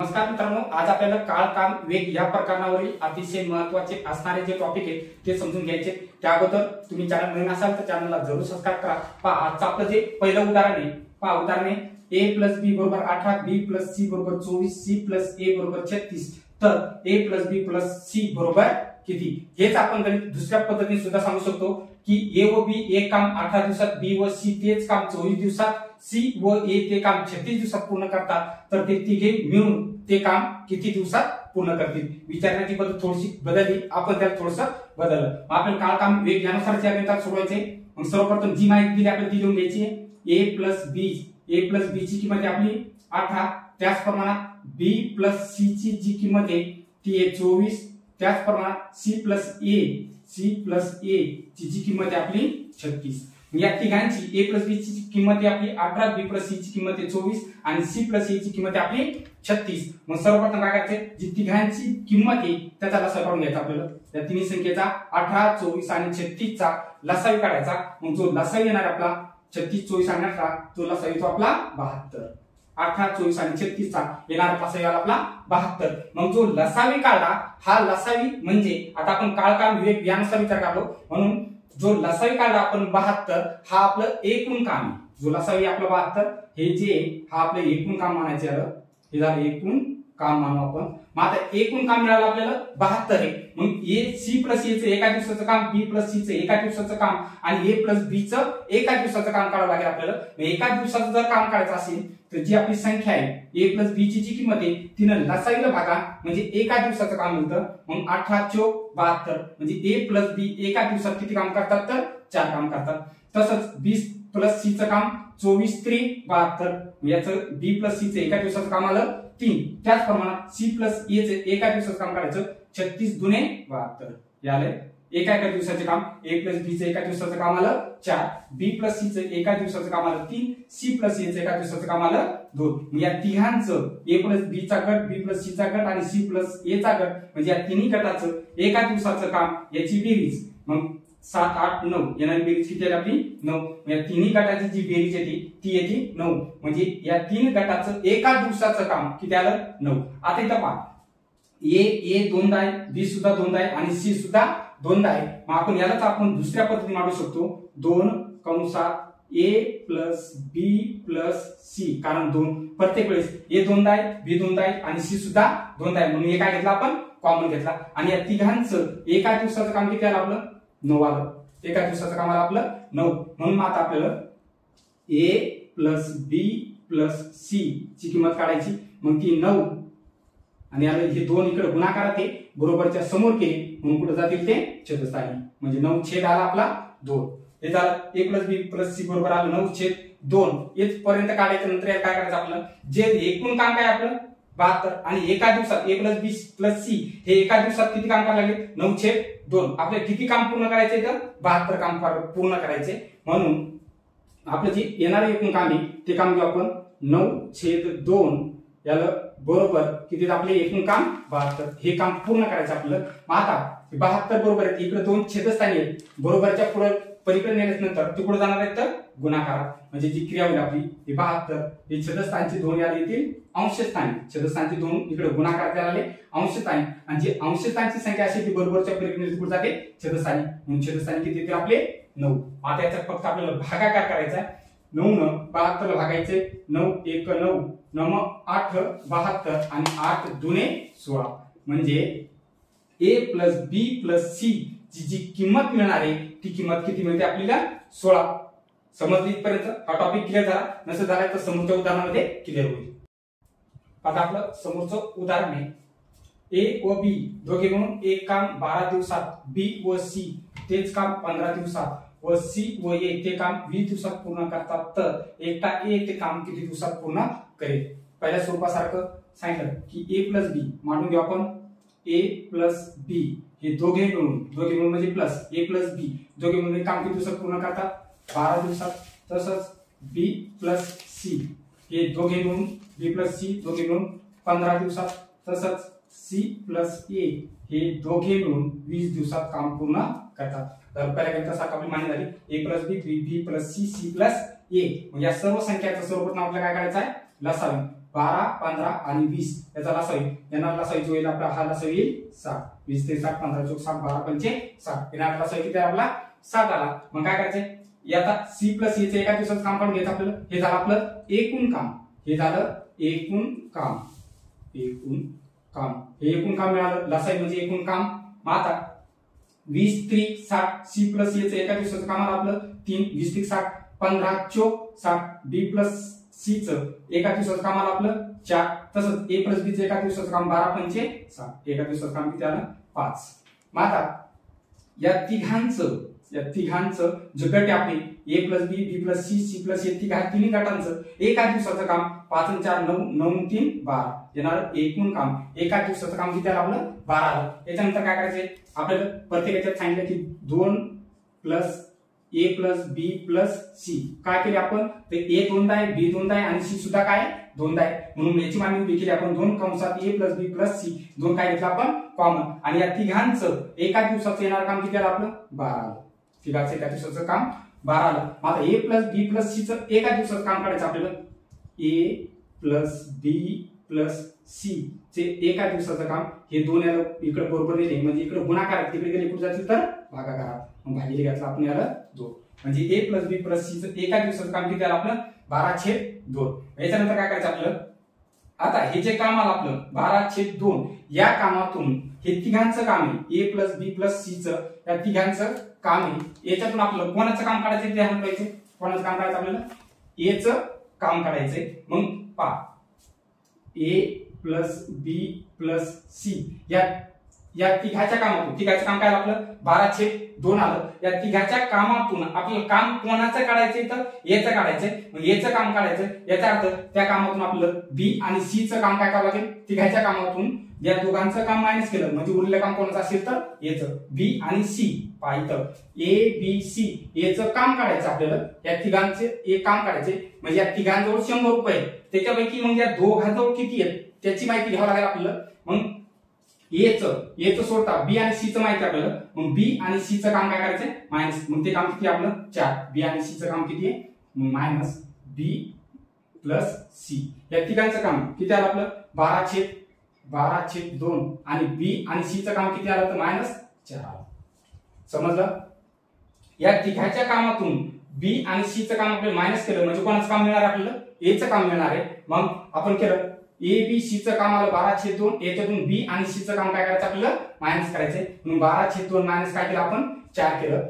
नमस्कार मित्रांनो, आज आपल्याला काळ काम वेग या प्रकरणावरील अतिशय महत्त्वाचे असणारे जे टॉपिक आहेत ते समजून घ्यायचे। त्या अगोदर तुम्ही चॅनल नवीन असाल तर चॅनलला जरूर सबस्क्राइब करा। पहा आजचं आपलं जे पहिलं उदाहरण आहे, पहा उदाहरण आहे a + b = 18, b + c = 24, c + a = 36। तर a + b + c बरोबर किती? हेच आपण गणित दुसऱ्या पद्धतीने सुद्धा सांगू शकतो की a व b एक काम 18 दिवसात, b व c तेच काम 24 दिवसात, c व a ते काम 36 दिवसात पूर्ण करतात। तर ते तिघे मिळून ते काम किती दिवसात पूर्ण करतील? विचारण्याची पद्धत थोडीशी बदलली, आपण त्याला थोडंसं बदललं। आपण काळ काम वेग यानुसार या गणितात सोडवायचे। मग सर्वप्रथम जी माहिती दिली आपल्याला ती लिहून घ्यायची आहे। a + b ची किंमत आहे आपली 18, त्याच प्रमाणात b + c ची जी किंमत आहे ती आहे 24, त्याच प्रमाणात c + a ची जी किंमत आहे आपली 36। या तिघांची a + b ची किंमत आहे आपली 18, b + c ची किंमत आहे 24 आणि c + a ची किंमत आहे आपली 36। मग सर्वप्रथम काय करायचे, जी तिघांची किंमत आहे त्याचा लसाअ काढून घ्यायचा आपल्याला। या तिन्ही संख्येचा 18, 24 आणि 36 चा लसाअ काढायचा। मग जो लसाअ येणार आपला 36, 24 आणि 18, तो लसाअ येतो आपला 72। 18, 24 आणि 36 चा येणार लसाअ आपला 72। मग जो लसाअ काढला हा लसाअ म्हणजे आता आपण काळ काम विवेक यानुसार विचार करलो, म्हणून जो लसाअ काढला आपण 72 हा आपलं एकूण काम आहे। जो लसाअ आपलं 72 हे जे हा आपलं एकूण काम मानायचे आलं, हे झालं एकूण काम मानू आपण। मग आता एकूण काम मिळालं आपल्याला 72 आहे। मग c + a चं एका दिवसाचं काम, b + c चं एका दिवसाचं काम आणि a + b चं एका दिवसाचं काम काढावं लागेल आपल्याला। मग एका दिवसाचं जर काम करायचं असेल तर जी आपली संख्या आहे a + b ची जी किंमत आहे तिने लसाअला भागा म्हणजे एका दिवसाचं काम मिळतं। मग 18 × 72 म्हणजे a + b एका दिवसात किती काम करतात तर 4 काम करतात। तसंच b + c चं काम 24 × 3 = 72, याचं b + c चं एका दिवसाचं काम आलं 3। त्याच प्रमाणात c + a चं एका दिवसाचं काम करायचं 36 × 2 = 72, याले एका दिवसाचे काम। a + b चं एका दिवसाचं काम आलं 4, b + c चं एका दिवसाचं काम आलं 3, c + a चं एका दिवसाचं काम आलं 2। या तिघांचं a + b चा गट, b + c चा गट आणि c + a चा गट म्हणजे या तिन्ही गटाचं एका दिवसाचं काम याची बेरीज। मग 7, 8, 9 येणारी बेरीज किती आली आपली 9। या तिन्ही गटाची जी बेरीज येते ती येते 9, म्हणजे या तीन गटाचं एका दिवसाचं काम किती आलं 9। आता इथं पहा a दोनदा आहे, b सुद्धा दोनदा आहे आणि c सुद्धा दोनदा आहे। मग आपण यालाच आपण दुसऱ्या पद्धतीने मांडू शकतो, 2 कंसात a + b + c, कारण दोन प्रत्येक वेळेस a दोनदा आहे, b दोनदा आहे आणि c सुद्धा दोनदा आहे, म्हणून हे काय घेतलं आपण कॉमन घेतला। आणि या तिघांचं एका दिवसाचं काम किती आलं आपलं 9 आलं। एका दिवसाचं काम आलं आपलं 9, म्हणून आता आपल्याला a + b + c ची किंमत काढायची। मग ती 9 आणि याला हे दोन इकडे गुणाकारात आहे, बरोबरच्या समोर केले म्हणून कुठे जातील ते छेदस्थानी, म्हणजे 9 छेद आला आपला 2। हे झालं a + b + c बरोबर आलं 9/2। इथपर्यंत काढायचं, नंतर याला काय करायचं आपलं जे एकूण काम काय आपलं 72 आणि एका दिवसात a + b + c हे एका दिवसात किती काम करायला लागले 9/2। आपल्याला किती काम पूर्ण करायचे तर 72 काम पूर्ण करायचे, म्हणून आपलं जे येणारे एकूण काम आहे ते काम घेऊ आपण 9/2, याला बरोबर किती आपले एकूण काम 72। हे काम पूर्ण करायचं आपल्याला। मग आता 72 बरोबर आहे, इकडे दोन छेदस्थानी आहेत, बरोबरच्या पुढे पलीकडे नेल्यानंतर तिकडे जाणार आहेत तर गुणाकारात, म्हणजे जी क्रिया होईल आपली ही 72 हे छेदस्थानचे दोन याला येतील अंशस्थानी, छेदस्थानचे दोन इकडे गुणाकारात आले अंशस्थानी, आणि जी अंशस्थानची संख्या अशी ती बरोबरच्या पलीकडे तिकडे जाते छेदस्थानी, म्हणून छेदस्थानी किती येतील आपले 9। आता याचा फक्त आपल्याला भागाकार करायचा आहे। 9 न 72 ला भागायचे, 9 × 1 = 9, 9 × 8 = 72 आणि 8 × 2 = 16, म्हणजे a + b + c ची जी किंमत मिळणार आहे ती किंमत किती मिळते आपल्याला 16। समजली इथपर्यंत? हा टॉपिक क्लिअर झाला? नसेल झाला तर समोरच्या उदाहरणामध्ये क्लिअर होईल। आता आपलं समोरचं उदाहरण आहे a व b दोघे मिळून एक काम 12 दिवसात, b व c तेच काम 15 दिवसात व c व a ते काम 20 दिवसात पूर्ण करतात, तर एकटा a ते काम किती दिवसात पूर्ण करेल? पहिल्या स्वरूपासारखं सांगितलं की a + b मांडून घेऊ आपण। a + b हे दोघे मिळून म्हणजे प्लस a + b दोघे मिळून काम किती दिवसात पूर्ण करतात 12 दिवसात। तसंच b + c हे दोघे मिळून b + c दोघे मिळून 15 दिवसात। तसंच c + a हे दोघे मिळून 20 दिवसात काम पूर्ण करतात। तर पहिल्या गणितासारखी आपली मांडणी झाली a + b b + c c + a, म्हणजे या सर्व संख्याचं सर्वप्रथम आपल्याला काय करायचं आहे लसावी। 12, 15 आणि 20 याचा लसावी येणार लसावी जो येईल आपला हा लसावी येईल 7. 20 ते 7 15 चौक 7 12 पंचे 7 येणार लसावी किती आपला 7 आला. मग काय करायचे आता C प्लस E चे एका दिवसाचं काम काढून घ्यायचं आपल्याला. हे झालं आपलं एकूण काम. हे झालं एकूण काम. एकूण काम हे एकूण काम मिळालं लसावी म्हणजे एकूण काम. मग आता 20 3 60 C प्लस E चे एका दिवसाचं काम आलं आपलं 3 20 3 60 15 चौक 60 B प्लस C चं एका दिवसाचं काम आलं आपलं 4. तसंच A प्लस B चं एका दिवसाचं काम 12 पंचे 60 एका दिवसाचं काम किती आलं 5. मग आता या तिघांचं जे गट आपले A plus B B plus C C plus A तिन्ही गटांचं एका दिवसाचं काम 5 आणि 4 9 9 3 12 येणार एकूण काम. एका दिवसाचं काम किती आलं आपलं 12 आलं. याच्यानंतर काय करायचंय आपल्याला प्रत्येकाच्यात सांगितलं की 2 plus A plus B plus C काय केले आपण ते A दोनदा आहे B दोनदा आहे आणि C सुद्धा काय दोनदा आहे म्हणून याची मांडणी उभी केली आपण 2 कंसात A plus B plus C 2 काय घेतलं आपण कॉमन आणि या तिघांचं एका दिवसाचं येणार काम किती आलं आपलं 12 आलं. तिघांचं एका दिवसाचं काम 12 आलं. आता A plus B plus C चं एका दिवसाचं काम काढायचं आपल्याला. A plus B plus C चे एका दिवसाचं काम हे दोन याला इकडे बरोबर नेले म्हणजे इकडे गुणाकार तिकडे गेले कुठे जातील तर भागाकारात. मग भागिले घ्यायचं आपण याला 2 म्हणजे A plus B plus C चं एका दिवसाचं काम किती आलं आपलं 12/2. याच्यानंतर काय करायचं आपलं आता हे जे काम आलं आपलं 12/2 या कामातून हे तिघांचं काम आहे A plus B plus C चं या तिघांचं काम आहे. याच्यातून आपलं कोणाचं काम काढायचं ते ध्यान ठेवायचं. कोणाचं काम काढायचं आपल्याला A चं काम काढायचंय. मग पहा A plus B plus C या तिघाच्या कामातून तिघाचं काम काय आपलं 12/2 आलं. या तिघाच्या कामातून आपलं काम कोणाचं काढायचंय तर याचं काढायचंय. मग याचं काम काढायचं याचा अर्थ त्या कामातून आपलं B आणि C चं काम काय करावं लागेल. तिघाच्या कामातून या दोघांचं काम मायनस केलं म्हणजे उरलेलं काम कोणाचं असेल तर याचं B आणि C पाहिलं A B C याचं काम काढायचं आपल्याला. या तिघांचे एक काम काढायचे म्हणजे या तिघांजवळ 100 रुपये त्याच्यापैकी मग या दोघांजवळ किती आहेत त्याची माहिती घ्यावी लागेल आपल्याला. मग याचं सोडता B आणि C चं माहिती आपल्याला. मग B आणि C चं काम काय करायचंय मायनस मग ते काम किती आपलं 4 B आणि C चं काम किती आहे मायनस B प्लस C या तिघांचं काम किती आलं आपलं 12/2 आणि B आणि C चं काम किती आलं तर -4 आलं. समजलं. या तिघाच्या कामातून B आणि C चं काम आपल्याला मायनस केलं म्हणजे कोणाचं काम मिळणार आपल्याला A चं काम मिळणार आहे. मग आपण केलं A B C चं काम आलं 12/2 याच्यातून B आणि C चं काम काय करायचं आपल्याला मायनस करायचंय. म्हणून 12/2 मायनस काय केलं आपण 4 केलं.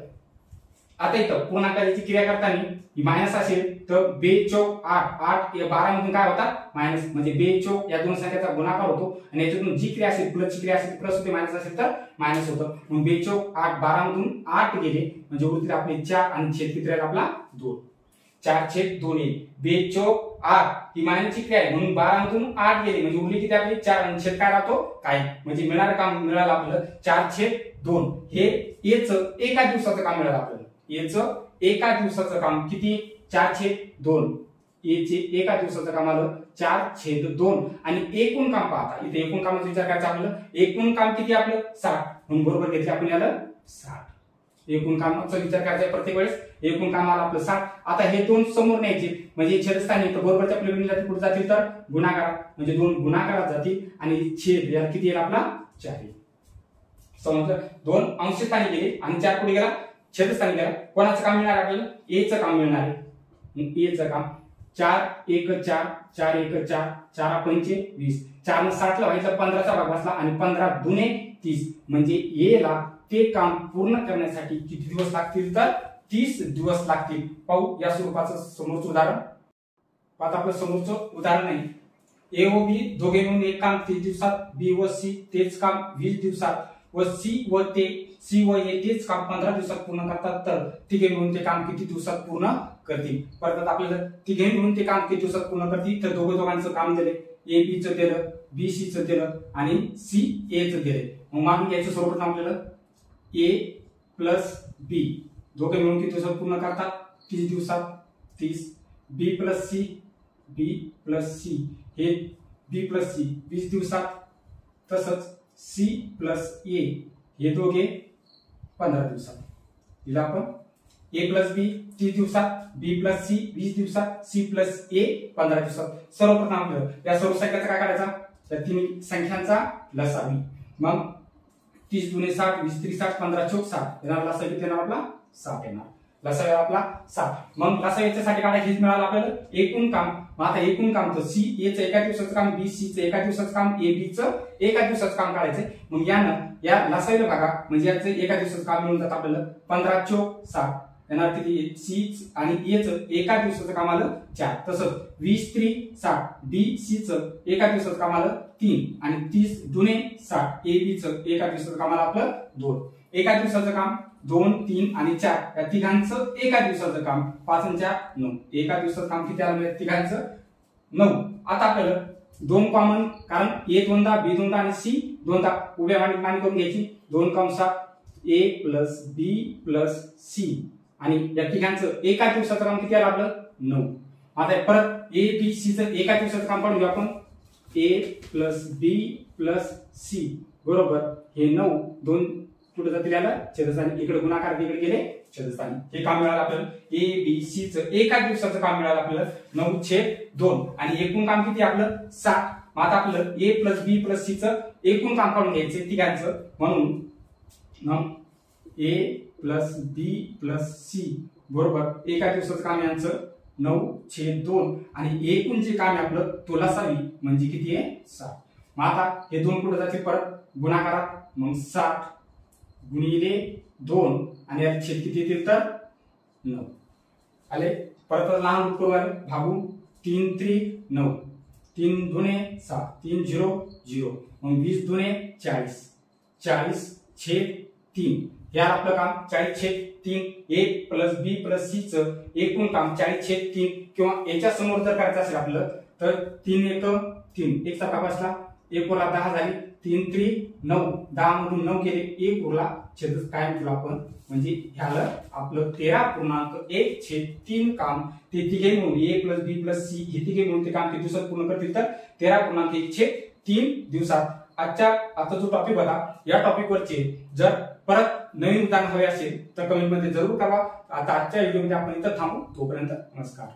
आता इथं पूर्णांकाची क्रिया करताना ही मायनस असेल तर 2 चौक 8 8 या 12 मधून काय होतात मायनस म्हणजे 2 चौक या दोन संख्येचा गुणाकार होतो आणि याच्यातून जी क्रिया असेल प्लसची क्रिया असेल प्लस होते मायनस असेल तर मायनस होतं. मग 2 चौक 8 12 मधून 8 गेले म्हणजे उरतील आपले 4 आणि छेद किती राहिला आपला 2 4/2 येईल. 2 चौक 8 ही मायनसची क्रिया आहे म्हणून 12 मधून 8 गेले म्हणजे उरली किती आपली 4 आणि छेद काय राहतो काय म्हणजे मिळणारं काम मिळालं आपलं 4/2 हे याचं एका दिवसाचं काम मिळालं आपल्याला. याचं एका दिवसाचं काम किती 4/2 याचे एका दिवसाचं काम आलं 4/2 आणि एकूण काम पाहता इथे एकूण कामाचा विचार करायचा आपल्याला. एकूण काम किती आपलं 60 म्हणून बरोबर घेतले आपण याला 60. एकूण कामाचा विचार करायचा प्रत्येक वेळेस एकूण काम आलं आपलं 60. आता हे दोन समोर न्यायचे म्हणजे छेदस्थानी तर बरोबरच्या प्लेटून जातील कुठे जातील तर गुणाकारात म्हणजे 2 गुणाकारात जातील आणि छेद याला किती येईल आपला 4 येईल. समजलं. 2 अंशस्थानी गेले आणि 4 कुठे गेला छेदस्थानी गेला. कोणाचं काम मिळणार आपल्याला A चं काम मिळणार आहे. मग A चं काम 4 1 4 4 1 4 4 पंचे 20 4 ने 60 ला व्हायचा 15चा भाग बसला आणि 15 दुने 30 म्हणजे A ला ते काम पूर्ण करण्यासाठी किती दिवस लागतील तर 30 दिवस लागतील. पाहू या स्वरूपाचं समोरचं उदाहरण. पाहता आपलं समोरचं उदाहरण आहे A व B दोघे मिळून एक काम 30 दिवसात B व C तेच काम 20 दिवसात व C व A तेच काम 15 दिवसात पूर्ण करतात तर तिघे मिळून ते काम किती दिवसात पूर्ण करतील. परत आपल्याला तिघे मिळून ते काम किती दिवसात पूर्ण करतील तर दोघांचं काम दिले A B चं दिलं B C चं दिलं आणि C A चं दिले. मग मानून घ्यायचं स्वरूपात आपल्याला A प्लस B दोघे मिळून किती दिवसात पूर्ण करतात 30 दिवसात 30 B प्लस C हे B प्लस C 20 दिवसात तसंच C प्लस A हे दोघे 15 दिवसात. दिला आपण ए प्लस बी 30 दिवसात, बी प्लस सी 20 दिवसात, सी प्लस ए 15 दिवसात. सर्वप्रथम आपल्याला या सर्व संख्याचा काय करायचा, त्या तिन्ही संख्यांचा लसावी. मग 30 दुने 60, 20 3 60, 15 चौक 60 येणार. लसावी किती येणार आपला 7 येणार. लसावी आपला 7. मग लसावी याच्यासाठी काढायचं हेच मिळालं आपल्याला एकूण काम. मग आता एकूण काम तर सी ए चं एका दिवसाचं काम, बी सी चं एका दिवसाचं काम, ए बी चं एका दिवसाचं काम काढायचंय. मग यानं या लसावीला बघा म्हणजे याचं एका दिवसाचं काम मिळून जातं आपल्याला 15 चौक 60 येणार. किती सी आणि ए चं एका दिवसाचं काम आलं 4. तसंच 20 3 60 बी सी चं एका दिवसाचं काम आलं 3 आणि 30 दुने 60 ए बी चं एका दिवसाचं काम आलं आपलं 2. एका दिवसाचं काम 2 3 आणि 4 या तिघांचं एका दिवसाचं काम 5 आणि 4 9. एका दिवसाचं काम किती आलं म्हणजे तिघांचं 9. आता आपल्याला 2 कॉमन, कारण ए दोनदा बी दोनदा आणि सी दोनदा उभ्या मांडी करून घ्यायची. 2 कंसात ए प्लस बी प्लस सी आणि या तिघांचं एका दिवसाचं काम किती आलं आपलं 9. आता परत ए बी सी चं एका दिवसाचं काम काढून घेऊ आपण. ए प्लस बी प्लस सी बरोबर हे 9 2 कुठे जातील याला छेदस्थानी, इकडे गुणाकार इकडे गेले छेदस्थानी. हे काम मिळालं आपल्याला ए बी सी चं एका दिवसाचं काम मिळालं आपल्याला 9/2 आणि एकूण काम किती आपलं 7. मग आता आपलं ए प्लस बी प्लस सी चं एकूण काम काढून घ्यायचे तिघांचं. म्हणून ए प्लस बी प्लस सी बरोबर एका दिवसाचं काम यांचं 9/2 आणि एकूण जे काम आहे आपलं तो लसावी म्हणजे किती आहे 7. मग आता हे 2 कुठे जातील परत गुणाकारात. मग 7 गुणिले 2 आणि यात छेद किती येतील तर 9 आले. परत लहान रूप करू भागू 3 3 9 3 दुने 7 3 0 0. मग 20 दुने 40 40 छेद 3 या आपलं काम 40/3. ए प्लस बी प्लस सी चं एकूण काम 40/3 किंवा याच्या समोर जर करायचं असेल आपलं तर 3 1 3 एक सारखा बसला 1 वर 10 झाली 3 3 9 10 मधून 9 गेले 1 उरला छेद कायम ठेवला आपण म्हणजे ह्याला आपलं 13.1/3 काम ते तिघे मिळून ए प्लस बी प्लस सी हे तिघे मिळून ते काम किती दिवसात पूर्ण करतील तर 13.1/3 दिवसात. आता जो टॉपिक होता या टॉपिक वरचे जर परत नवीन उदाहरण हवे असेल तर कमेंट मध्ये जरूर करा. आता आजच्या व्हिडिओ मध्ये आपण इथं थांबू. तोपर्यंत नमस्कार.